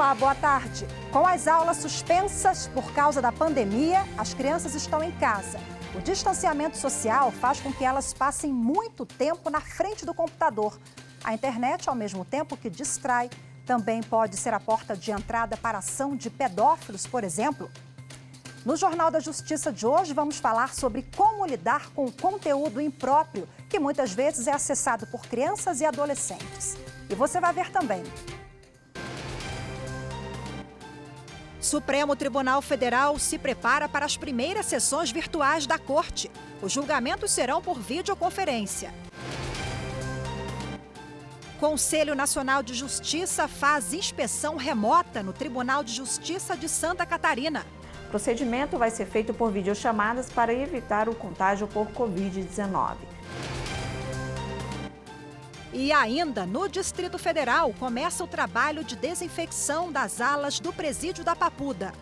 Olá, boa tarde. Com as aulas suspensas por causa da pandemia, as crianças estão em casa. O distanciamento social faz com que elas passem muito tempo na frente do computador. A internet, ao mesmo tempo que distrai, também pode ser a porta de entrada para a ação de pedófilos, por exemplo. No Jornal da Justiça de hoje, vamos falar sobre como lidar com o conteúdo impróprio, que muitas vezes é acessado por crianças e adolescentes. E você vai ver também. Supremo Tribunal Federal se prepara para as primeiras sessões virtuais da Corte. Os julgamentos serão por videoconferência. Conselho Nacional de Justiça faz inspeção remota no Tribunal de Justiça de Santa Catarina. O procedimento vai ser feito por videochamadas para evitar o contágio por Covid-19. E ainda, no Distrito Federal, começa o trabalho de desinfecção das alas do Presídio da Papuda.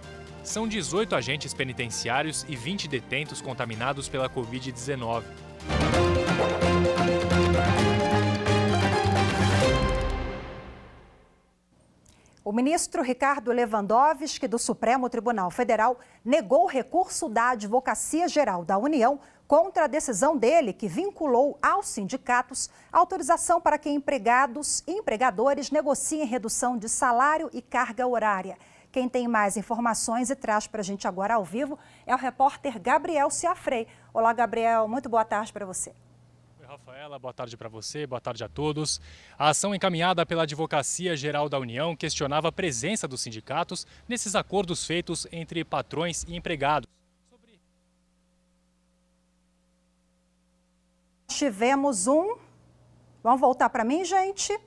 São 18 agentes penitenciários e 20 detentos contaminados pela Covid-19. O ministro Ricardo Lewandowski, do Supremo Tribunal Federal, negou o recurso da Advocacia Geral da União contra a decisão dele, que vinculou aos sindicatos autorização para que empregados e empregadores negociem redução de salário e carga horária. Quem tem mais informações e traz para a gente agora ao vivo é o repórter Gabriel Ciafrei. Olá, Gabriel, muito boa tarde para você. Rafaela, boa tarde para você, boa tarde a todos. A ação encaminhada pela Advocacia Geral da União questionava a presença dos sindicatos nesses acordos feitos entre patrões e empregados. Tivemos Vamos voltar para mim, gente?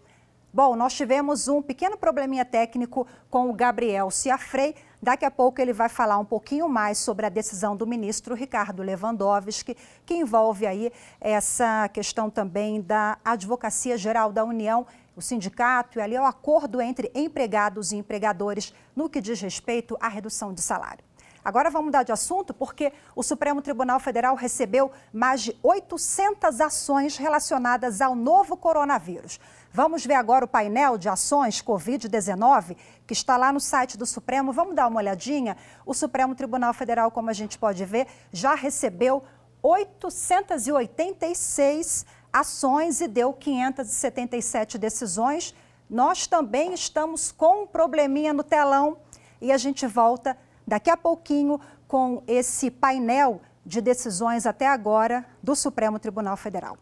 Bom, nós tivemos um pequeno probleminha técnico com o Gabriel Ciafrei. Daqui a pouco ele vai falar um pouquinho mais sobre a decisão do ministro Ricardo Lewandowski, que envolve aí essa questão também da Advocacia Geral da União, o sindicato e ali o acordo entre empregados e empregadores no que diz respeito à redução de salário. Agora vamos mudar de assunto porque o Supremo Tribunal Federal recebeu mais de 800 ações relacionadas ao novo coronavírus. Vamos ver agora o painel de ações Covid-19, que está lá no site do Supremo. Vamos dar uma olhadinha? O Supremo Tribunal Federal, como a gente pode ver, já recebeu 886 ações e deu 577 decisões. Nós também estamos com um probleminha no telão e a gente volta daqui a pouquinho com esse painel de decisões até agora do Supremo Tribunal Federal.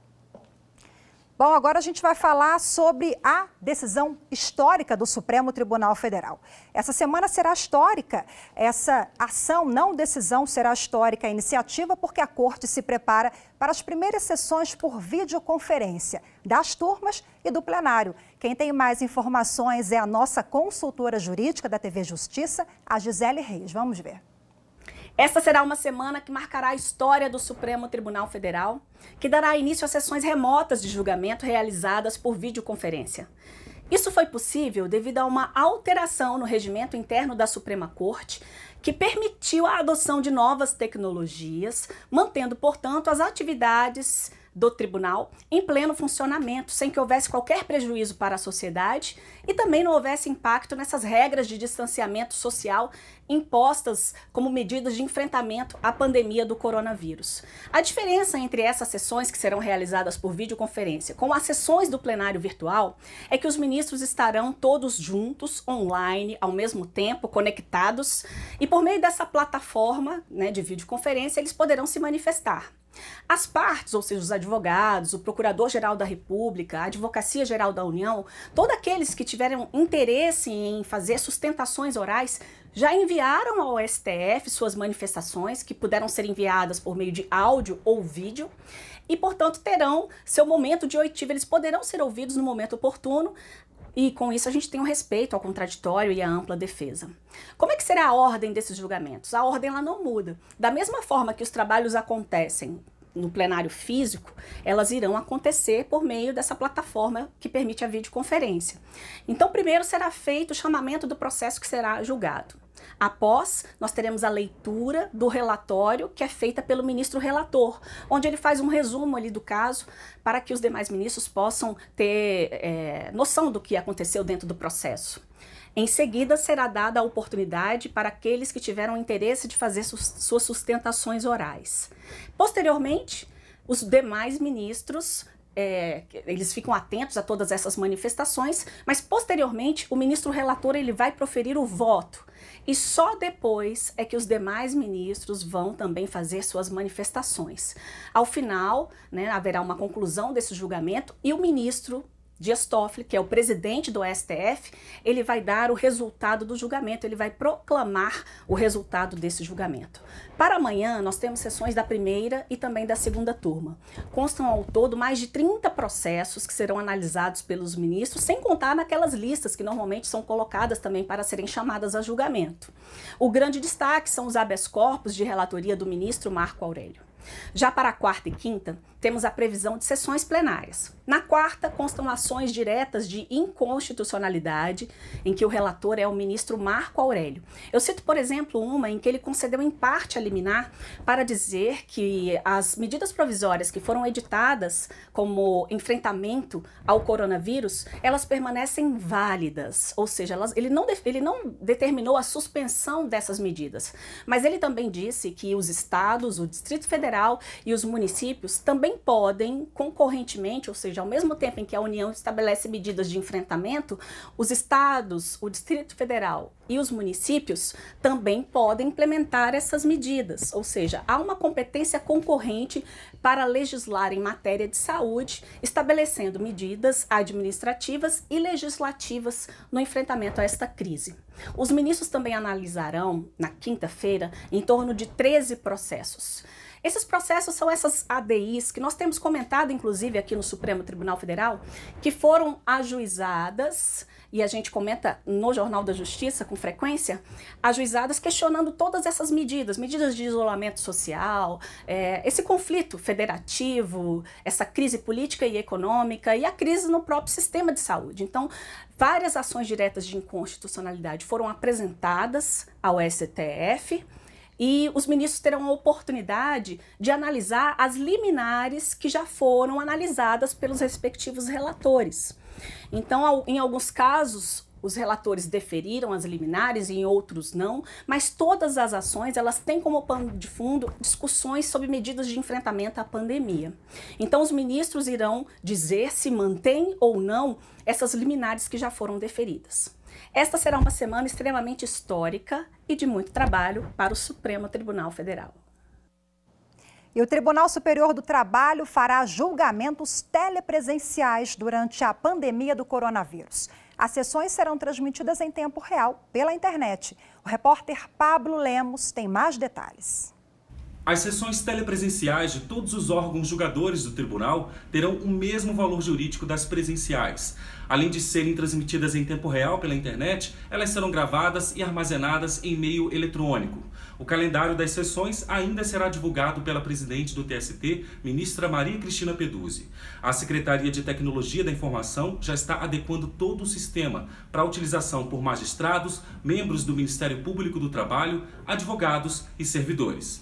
Bom, agora a gente vai falar sobre a decisão histórica do Supremo Tribunal Federal. Essa semana será histórica, essa ação, não decisão, será histórica a iniciativa porque a Corte se prepara para as primeiras sessões por videoconferência das turmas e do plenário. Quem tem mais informações é a nossa consultora jurídica da TV Justiça, a Gisele Reis. Vamos ver. Esta será uma semana que marcará a história do Supremo Tribunal Federal, que dará início a sessões remotas de julgamento realizadas por videoconferência. Isso foi possível devido a uma alteração no regimento interno da Suprema Corte, que permitiu a adoção de novas tecnologias, mantendo, portanto, as atividades do tribunal em pleno funcionamento, sem que houvesse qualquer prejuízo para a sociedade e também não houvesse impacto nessas regras de distanciamento social impostas como medidas de enfrentamento à pandemia do coronavírus. A diferença entre essas sessões que serão realizadas por videoconferência com as sessões do plenário virtual é que os ministros estarão todos juntos, online, ao mesmo tempo, conectados, e por meio dessa plataforma, de videoconferência, eles poderão se manifestar. As partes, ou seja, os advogados, o Procurador-Geral da República, a Advocacia Geral da União, todos aqueles que tiveram interesse em fazer sustentações orais, já enviaram ao STF suas manifestações, que puderam ser enviadas por meio de áudio ou vídeo, e, portanto, terão seu momento de oitiva, eles poderão ser ouvidos no momento oportuno, e com isso a gente tem um respeito ao contraditório e à ampla defesa. Como é que será a ordem desses julgamentos? A ordem ela não muda. Da mesma forma que os trabalhos acontecem no plenário físico, elas irão acontecer por meio dessa plataforma que permite a videoconferência. Então, primeiro será feito o chamamento do processo que será julgado. Após, nós teremos a leitura do relatório que é feita pelo ministro relator, onde ele faz um resumo ali do caso para que os demais ministros possam ter noção do que aconteceu dentro do processo. Em seguida, será dada a oportunidade para aqueles que tiveram interesse de fazer suas sustentações orais. Posteriormente, os demais ministros, eles ficam atentos a todas essas manifestações, mas posteriormente o ministro relator ele vai proferir o voto. E só depois é que os demais ministros vão também fazer suas manifestações. Ao final, né, haverá uma conclusão desse julgamento e o ministro Dias Toffoli, que é o presidente do STF, ele vai dar o resultado do julgamento, ele vai proclamar o resultado desse julgamento. Para amanhã, nós temos sessões da primeira e também da segunda turma. Constam ao todo mais de 30 processos que serão analisados pelos ministros, sem contar naquelas listas que normalmente são colocadas também para serem chamadas a julgamento. O grande destaque são os habeas corpus de relatoria do ministro Marco Aurélio. Já para a quarta e quinta, temos a previsão de sessões plenárias. Na quarta, constam ações diretas de inconstitucionalidade, em que o relator é o ministro Marco Aurélio. Eu cito, por exemplo, uma em que ele concedeu em parte a liminar para dizer que as medidas provisórias que foram editadas como enfrentamento ao coronavírus, elas permanecem válidas, ou seja, ele não determinou a suspensão dessas medidas, mas ele também disse que os estados, o Distrito Federal e os municípios também podem, concorrentemente, ou seja, ao mesmo tempo em que a União estabelece medidas de enfrentamento, os estados, o Distrito Federal e os municípios também podem implementar essas medidas, ou seja, há uma competência concorrente para legislar em matéria de saúde, estabelecendo medidas administrativas e legislativas no enfrentamento a esta crise. Os ministros também analisarão, na quinta-feira, em torno de 13 processos. Esses processos são essas ADIs que nós temos comentado, inclusive, aqui no Supremo Tribunal Federal, que foram ajuizadas, e a gente comenta no Jornal da Justiça com frequência, ajuizadas questionando todas essas medidas de isolamento social, esse conflito federativo, essa crise política e econômica e a crise no próprio sistema de saúde. Então, várias ações diretas de inconstitucionalidade foram apresentadas ao STF, e os ministros terão a oportunidade de analisar as liminares que já foram analisadas pelos respectivos relatores. Então, em alguns casos, os relatores deferiram as liminares, em outros não, mas todas as ações elas têm como pano de fundo discussões sobre medidas de enfrentamento à pandemia. Então, os ministros irão dizer se mantém ou não essas liminares que já foram deferidas. Esta será uma semana extremamente histórica e de muito trabalho para o Supremo Tribunal Federal. E o Tribunal Superior do Trabalho fará julgamentos telepresenciais durante a pandemia do coronavírus. As sessões serão transmitidas em tempo real pela internet. O repórter Pablo Lemos tem mais detalhes. As sessões telepresenciais de todos os órgãos julgadores do tribunal terão o mesmo valor jurídico das presenciais. Além de serem transmitidas em tempo real pela internet, elas serão gravadas e armazenadas em meio eletrônico. O calendário das sessões ainda será divulgado pela presidente do TST, ministra Maria Cristina Peduzzi. A Secretaria de Tecnologia da Informação já está adequando todo o sistema para a utilização por magistrados, membros do Ministério Público do Trabalho, advogados e servidores.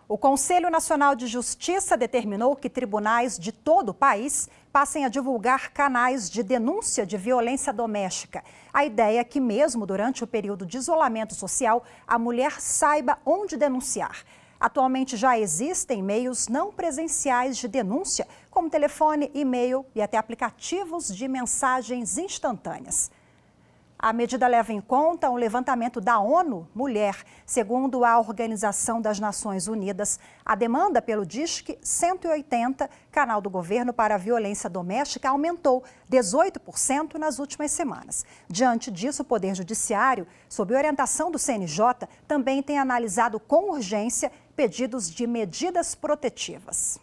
O Conselho Nacional de Justiça determinou que tribunais de todo o país passem a divulgar canais de denúncia de violência doméstica. A ideia é que, mesmo durante o período de isolamento social, a mulher saiba onde denunciar. Atualmente já existem meios não presenciais de denúncia, como telefone, e-mail e até aplicativos de mensagens instantâneas. A medida leva em conta um levantamento da ONU Mulher. Segundo a Organização das Nações Unidas, a demanda pelo Disque 180, canal do governo para a violência doméstica, aumentou 18% nas últimas semanas. Diante disso, o Poder Judiciário, sob orientação do CNJ, também tem analisado com urgência pedidos de medidas protetivas.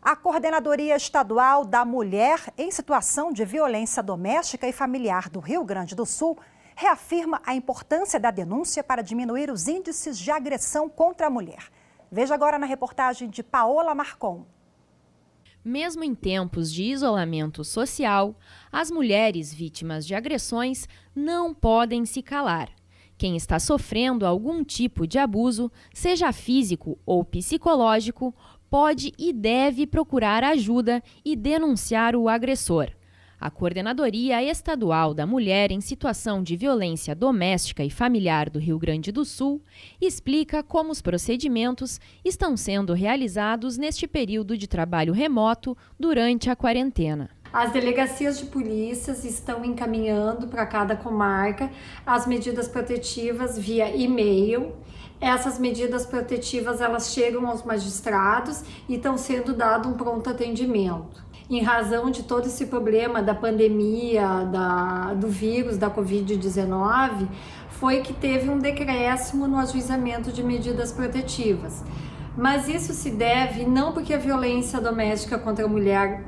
A Coordenadoria Estadual da Mulher em Situação de Violência Doméstica e Familiar do Rio Grande do Sul reafirma a importância da denúncia para diminuir os índices de agressão contra a mulher. Veja agora na reportagem de Paola Marcon. Mesmo em tempos de isolamento social, as mulheres vítimas de agressões não podem se calar. Quem está sofrendo algum tipo de abuso, seja físico ou psicológico, pode e deve procurar ajuda e denunciar o agressor. A Coordenadoria Estadual da Mulher em Situação de Violência Doméstica e Familiar do Rio Grande do Sul explica como os procedimentos estão sendo realizados neste período de trabalho remoto durante a quarentena. As delegacias de polícias estão encaminhando para cada comarca as medidas protetivas via e-mail. Essas medidas protetivas elas chegam aos magistrados e estão sendo dado um pronto atendimento. Em razão de todo esse problema da pandemia, do vírus, da Covid-19, foi que teve um decréscimo no ajuizamento de medidas protetivas. Mas isso se deve não porque a violência doméstica contra a mulher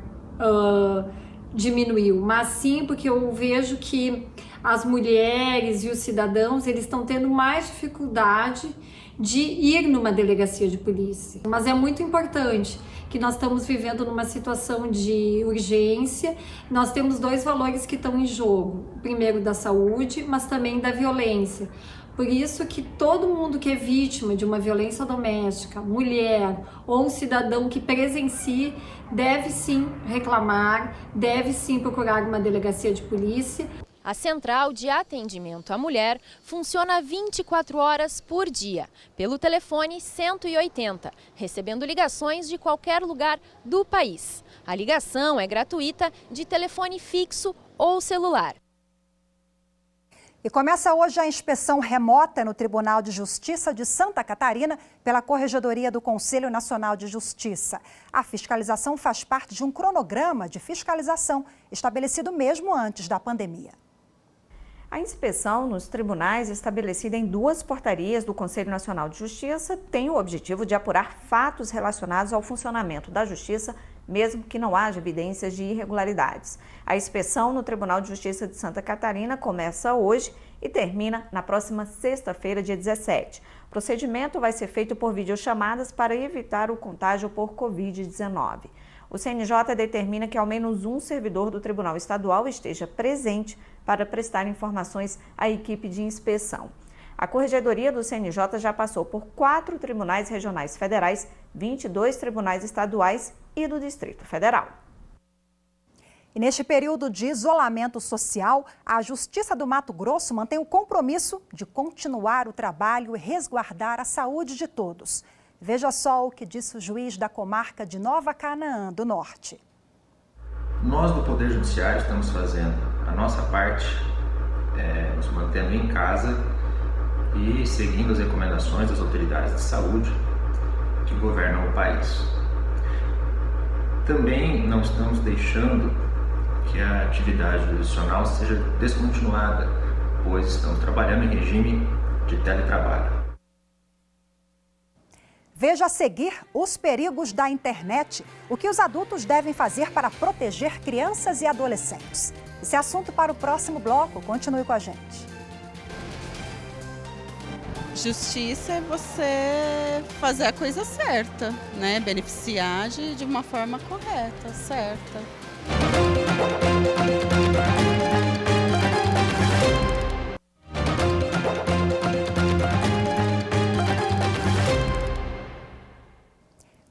diminuiu, mas sim porque eu vejo que as mulheres e os cidadãos eles estão tendo mais dificuldade de ir numa delegacia de polícia. Mas é muito importante que nós estamos vivendo numa situação de urgência. Nós temos dois valores que estão em jogo, o primeiro da saúde, mas também da violência. Por isso que todo mundo que é vítima de uma violência doméstica, mulher ou um cidadão que presencie, deve sim reclamar, deve sim procurar uma delegacia de polícia. A Central de Atendimento à Mulher funciona 24 horas por dia, pelo telefone 180, recebendo ligações de qualquer lugar do país. A ligação é gratuita de telefone fixo ou celular. E começa hoje a inspeção remota no Tribunal de Justiça de Santa Catarina pela Corregedoria do Conselho Nacional de Justiça. A fiscalização faz parte de um cronograma de fiscalização estabelecido mesmo antes da pandemia. A inspeção nos tribunais, estabelecida em 2 portarias do Conselho Nacional de Justiça, tem o objetivo de apurar fatos relacionados ao funcionamento da Justiça, mesmo que não haja evidências de irregularidades. A inspeção no Tribunal de Justiça de Santa Catarina começa hoje e termina na próxima sexta-feira, dia 17. O procedimento vai ser feito por videochamadas para evitar o contágio por Covid-19. O CNJ determina que ao menos um servidor do Tribunal Estadual esteja presente para prestar informações à equipe de inspeção. A Corregedoria do CNJ já passou por 4 tribunais regionais federais, 22 tribunais estaduais e do Distrito Federal. E neste período de isolamento social, a Justiça do Mato Grosso mantém o compromisso de continuar o trabalho e resguardar a saúde de todos. Veja só o que disse o juiz da comarca de Nova Canaã do Norte. Nós do Poder Judiciário estamos fazendo a nossa parte, nos mantendo em casa e seguindo as recomendações das autoridades de saúde que governam o país. Também não estamos deixando que a atividade jurisdicional seja descontinuada, pois estamos trabalhando em regime de teletrabalho. Veja a seguir os perigos da internet, o que os adultos devem fazer para proteger crianças e adolescentes. Esse é assunto para o próximo bloco. Continue com a gente. Justiça é você fazer a coisa certa, né? Beneficiar de uma forma correta, certa.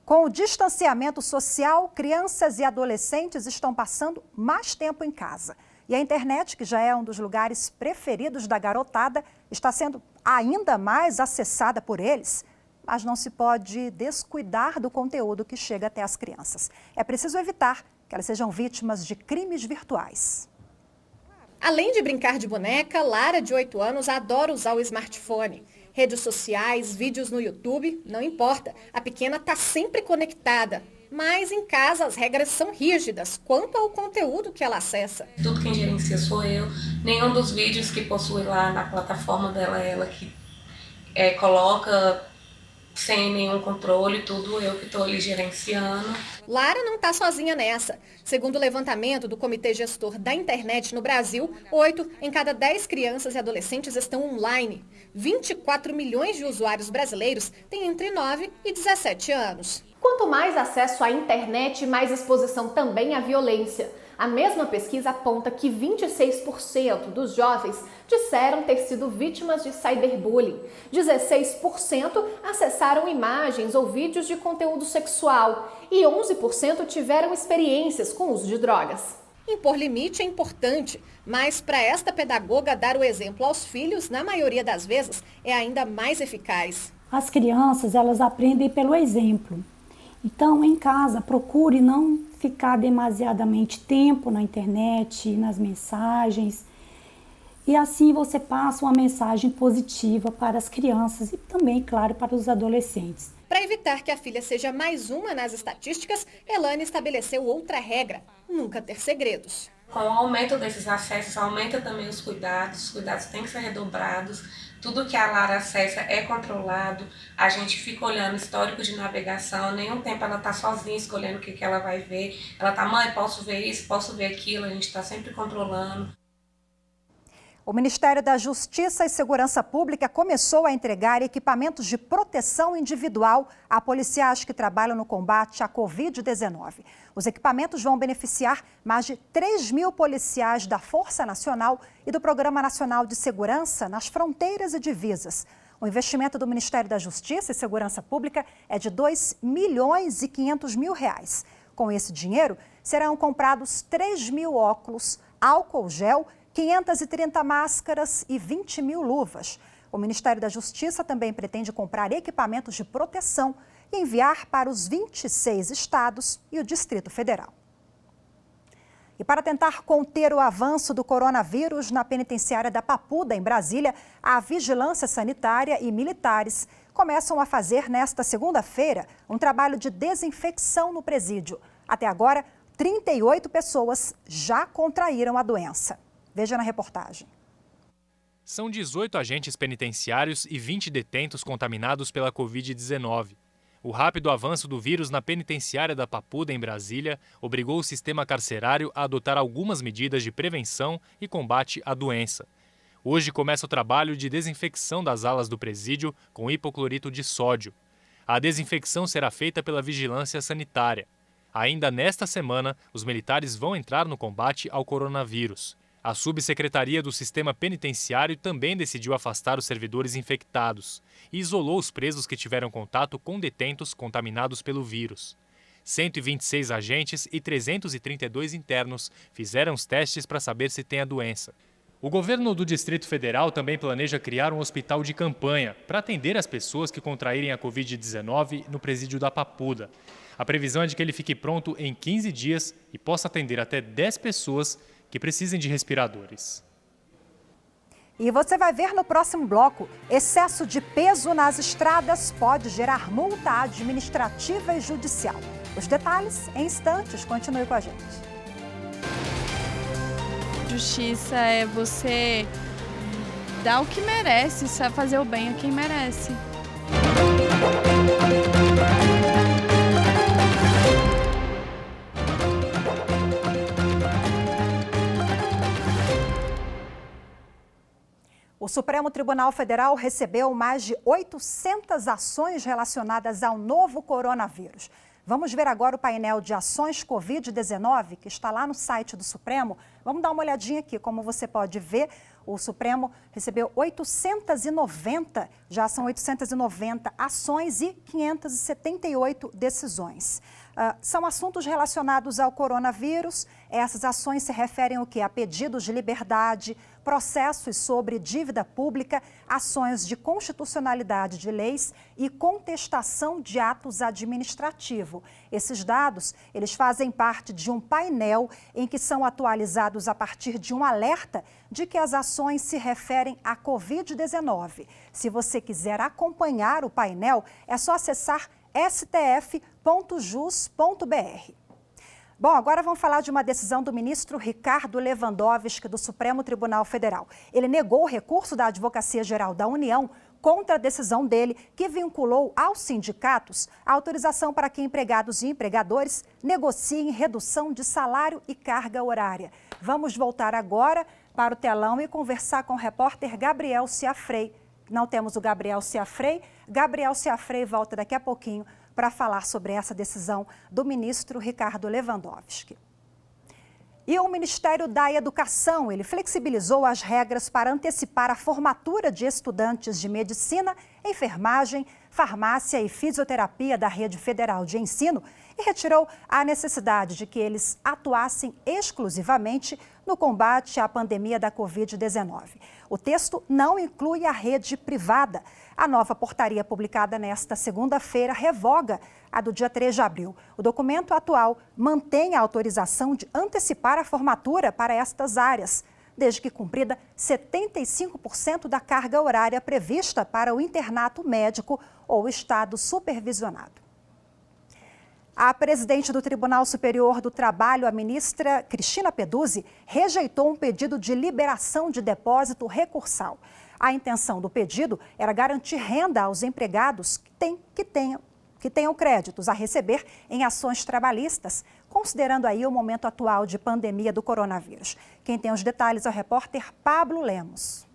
Com o distanciamento social, crianças e adolescentes estão passando mais tempo em casa. E a internet, que já é um dos lugares preferidos da garotada, está sendo ainda mais acessada por eles. Mas não se pode descuidar do conteúdo que chega até as crianças. É preciso evitar que elas sejam vítimas de crimes virtuais. Além de brincar de boneca, Lara, de 8 anos, adora usar o smartphone. Redes sociais, vídeos no YouTube, não importa. A pequena está sempre conectada. Mas em casa as regras são rígidas quanto ao conteúdo que ela acessa. Tudo quem gerencia sou eu. Nenhum dos vídeos que possui lá na plataforma dela é ela que coloca sem nenhum controle, tudo eu que estou ali gerenciando. Lara não está sozinha nessa. Segundo o levantamento do Comitê Gestor da Internet no Brasil, 8 em cada 10 crianças e adolescentes estão online. 24 milhões de usuários brasileiros têm entre 9 e 17 anos. Quanto mais acesso à internet, mais exposição também à violência. A mesma pesquisa aponta que 26% dos jovens disseram ter sido vítimas de cyberbullying. 16% acessaram imagens ou vídeos de conteúdo sexual e 11% tiveram experiências com o uso de drogas. Impor limite é importante, mas para esta pedagoga dar o exemplo aos filhos, na maioria das vezes, é ainda mais eficaz. As crianças, elas aprendem pelo exemplo. Então, em casa, procure não ficar demasiadamente tempo na internet, nas mensagens. E assim você passa uma mensagem positiva para as crianças e também, claro, para os adolescentes. Para evitar que a filha seja mais uma nas estatísticas, Elane estabeleceu outra regra: nunca ter segredos. Com o aumento desses acessos, aumenta também os cuidados têm que ser redobrados, tudo que a Lara acessa é controlado, a gente fica olhando histórico de navegação, nenhum tempo ela está sozinha escolhendo o que ela vai ver, ela está, mãe, posso ver isso, posso ver aquilo, a gente está sempre controlando. O Ministério da Justiça e Segurança Pública começou a entregar equipamentos de proteção individual a policiais que trabalham no combate à Covid-19. Os equipamentos vão beneficiar mais de 3 mil policiais da Força Nacional e do Programa Nacional de Segurança nas Fronteiras e Divisas. O investimento do Ministério da Justiça e Segurança Pública é de R$ 2.500.000. Com esse dinheiro, serão comprados 3 mil óculos, álcool gel, 530 máscaras e 20 mil luvas. O Ministério da Justiça também pretende comprar equipamentos de proteção e enviar para os 26 estados e o Distrito Federal. E para tentar conter o avanço do coronavírus na penitenciária da Papuda, em Brasília, a Vigilância Sanitária e militares começam a fazer nesta segunda-feira um trabalho de desinfecção no presídio. Até agora, 38 pessoas já contraíram a doença. Veja na reportagem. São 18 agentes penitenciários e 20 detentos contaminados pela Covid-19. O rápido avanço do vírus na penitenciária da Papuda, em Brasília, obrigou o sistema carcerário a adotar algumas medidas de prevenção e combate à doença. Hoje começa o trabalho de desinfecção das alas do presídio com hipoclorito de sódio. A desinfecção será feita pela Vigilância Sanitária. Ainda nesta semana, os militares vão entrar no combate ao coronavírus. A Subsecretaria do Sistema Penitenciário também decidiu afastar os servidores infectados e isolou os presos que tiveram contato com detentos contaminados pelo vírus. 126 agentes e 332 internos fizeram os testes para saber se tem a doença. O governo do Distrito Federal também planeja criar um hospital de campanha para atender as pessoas que contraírem a Covid-19 no presídio da Papuda. A previsão é de que ele fique pronto em 15 dias e possa atender até 10 pessoas que precisem de respiradores. E você vai ver no próximo bloco, excesso de peso nas estradas pode gerar multa administrativa e judicial. Os detalhes em instantes, continue com a gente. Justiça é você dar o que merece, sabe fazer o bem a quem merece. O Supremo Tribunal Federal recebeu mais de 800 ações relacionadas ao novo coronavírus. Vamos ver agora o painel de ações Covid-19, que está lá no site do Supremo. Vamos dar uma olhadinha aqui. Como você pode ver, o Supremo recebeu 890, já são 890 ações e 578 decisões. São assuntos relacionados ao coronavírus. Essas ações se referem ao quê? A pedidos de liberdade, processos sobre dívida pública, ações de constitucionalidade de leis e contestação de atos administrativos. Esses dados, eles fazem parte de um painel em que são atualizados a partir de um alerta de que as ações se referem à Covid-19. Se você quiser acompanhar o painel, é só acessar stf.jus.br. Bom, agora vamos falar de uma decisão do ministro Ricardo Lewandowski, do Supremo Tribunal Federal. Ele negou o recurso da Advocacia Geral da União contra a decisão dele, que vinculou aos sindicatos a autorização para que empregados e empregadores negociem redução de salário e carga horária. Vamos voltar agora para o telão e conversar com o repórter Gabriel Ciafrei. Não temos o Gabriel Ciafrei. Gabriel Ciafrei volta daqui a pouquinho para falar sobre essa decisão do ministro Ricardo Lewandowski. E o Ministério da Educação, ele flexibilizou as regras para antecipar a formatura de estudantes de medicina enfermagem, farmácia e fisioterapia da Rede Federal de Ensino e retirou a necessidade de que eles atuassem exclusivamente no combate à pandemia da Covid-19. O texto não inclui a rede privada. A nova portaria publicada nesta segunda-feira revoga a do dia 3 de abril. O documento atual mantém a autorização de antecipar a formatura para estas áreas, desde que cumprida 75% da carga horária prevista para o internato médico ou estado supervisionado. A presidente do Tribunal Superior do Trabalho, a ministra Cristina Peduzzi, rejeitou um pedido de liberação de depósito recursal. A intenção do pedido era garantir renda aos empregados que tenham créditos a receber em ações trabalhistas, considerando aí o momento atual de pandemia do coronavírus. Quem tem os detalhes é o repórter Pablo Lemos.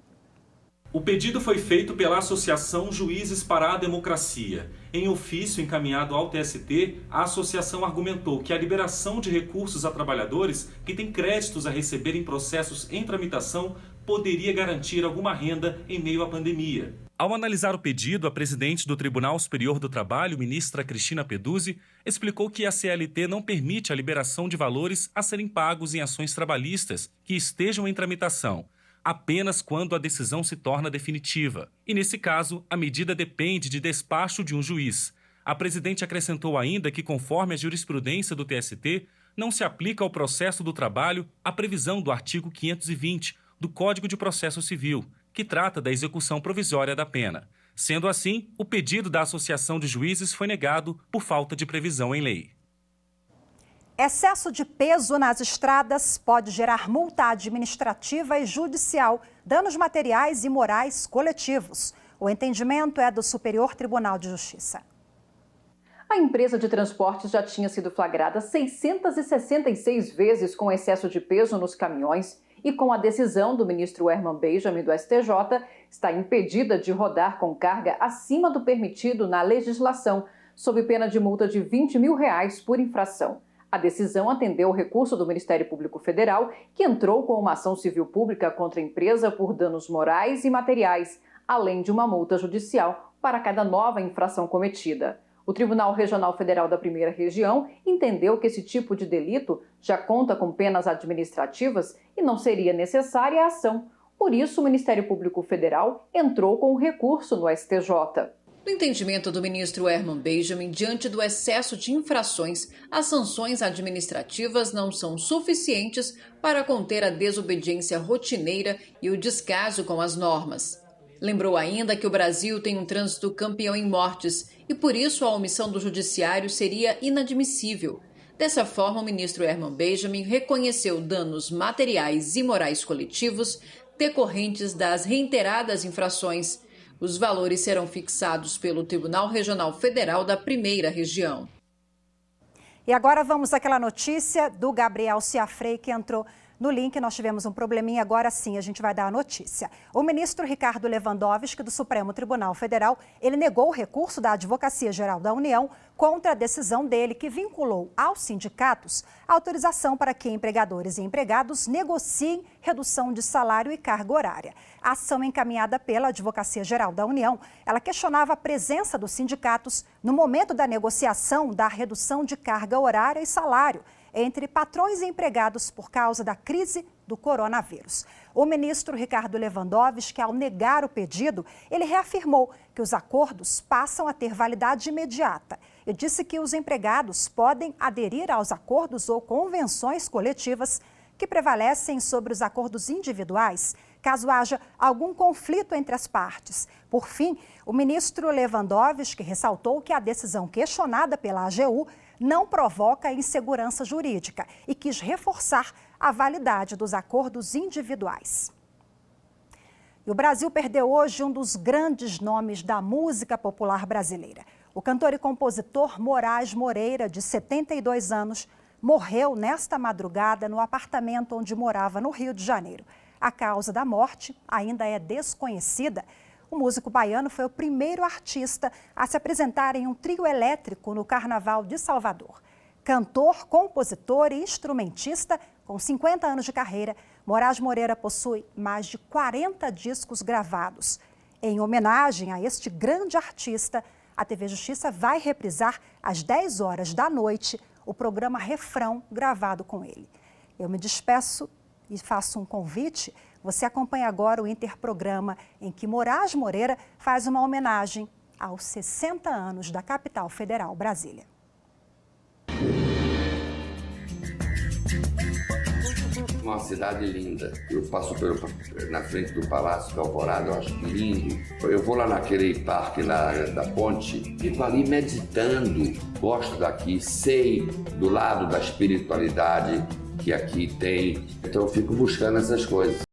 O pedido foi feito pela Associação Juízes para a Democracia. Em ofício encaminhado ao TST, a associação argumentou que a liberação de recursos a trabalhadores que têm créditos a receber em processos em tramitação poderia garantir alguma renda em meio à pandemia. Ao analisar o pedido, a presidente do Tribunal Superior do Trabalho, ministra Cristina Peduzzi, explicou que a CLT não permite a liberação de valores a serem pagos em ações trabalhistas que estejam em tramitação, apenas quando a decisão se torna definitiva. E, nesse caso, a medida depende de despacho de um juiz. A presidente acrescentou ainda que, conforme a jurisprudência do TST, não se aplica ao processo do trabalho a previsão do artigo 520 do Código de Processo Civil, que trata da execução provisória da pena. Sendo assim, o pedido da Associação de Juízes foi negado por falta de previsão em lei. Excesso de peso nas estradas pode gerar multa administrativa e judicial, danos materiais e morais coletivos. O entendimento é do Superior Tribunal de Justiça. A empresa de transportes já tinha sido flagrada 666 vezes com excesso de peso nos caminhões e, com a decisão do ministro Herman Benjamin do STJ, está impedida de rodar com carga acima do permitido na legislação, sob pena de multa de R$20 mil por infração. A decisão atendeu o recurso do Ministério Público Federal, que entrou com uma ação civil pública contra a empresa por danos morais e materiais, além de uma multa judicial para cada nova infração cometida. O Tribunal Regional Federal da Primeira Região entendeu que esse tipo de delito já conta com penas administrativas e não seria necessária a ação. Por isso, o Ministério Público Federal entrou com um recurso no STJ. No entendimento do ministro Herman Benjamin, diante do excesso de infrações, as sanções administrativas não são suficientes para conter a desobediência rotineira e o descaso com as normas. Lembrou ainda que o Brasil tem um trânsito campeão em mortes e, por isso, a omissão do judiciário seria inadmissível. Dessa forma, o ministro Herman Benjamin reconheceu danos materiais e morais coletivos decorrentes das reiteradas infrações. Os valores serão fixados pelo Tribunal Regional Federal da Primeira Região. E agora vamos àquela notícia do Gabriel Ciafrei, que entrou no link. Nós tivemos um probleminha, agora sim a gente vai dar a notícia. O ministro Ricardo Lewandowski, do Supremo Tribunal Federal, ele negou o recurso da Advocacia Geral da União contra a decisão dele, que vinculou aos sindicatos a autorização para que empregadores e empregados negociem redução de salário e carga horária. A ação encaminhada pela Advocacia Geral da União, ela questionava a presença dos sindicatos no momento da negociação da redução de carga horária e salário entre patrões e empregados por causa da crise do coronavírus. O ministro Ricardo Lewandowski, ao negar o pedido, ele reafirmou que os acordos passam a ter validade imediata e disse que os empregados podem aderir aos acordos ou convenções coletivas que prevalecem sobre os acordos individuais, caso haja algum conflito entre as partes. Por fim, o ministro Lewandowski ressaltou que a decisão questionada pela AGU não provoca insegurança jurídica e quis reforçar a validade dos acordos individuais. E o Brasil perdeu hoje um dos grandes nomes da música popular brasileira. O cantor e compositor Moraes Moreira, de 72 anos, morreu nesta madrugada no apartamento onde morava no Rio de Janeiro. A causa da morte ainda é desconhecida. O músico baiano foi o primeiro artista a se apresentar em um trio elétrico no Carnaval de Salvador. Cantor, compositor e instrumentista, com 50 anos de carreira, Moraes Moreira possui mais de 40 discos gravados. Em homenagem a este grande artista, a TV Justiça vai reprisar às 10 horas da noite o programa Refrão, gravado com ele. Eu me despeço e faço um convite. Você acompanha agora o interprograma em que Moraes Moreira faz uma homenagem aos 60 anos da capital federal, Brasília. Uma cidade linda. Eu passo na frente do Palácio da Alvorada, eu acho lindo. Eu vou lá naquele parque lá da ponte, fico ali meditando. Gosto daqui, sei do lado da espiritualidade que aqui tem. Então eu fico buscando essas coisas.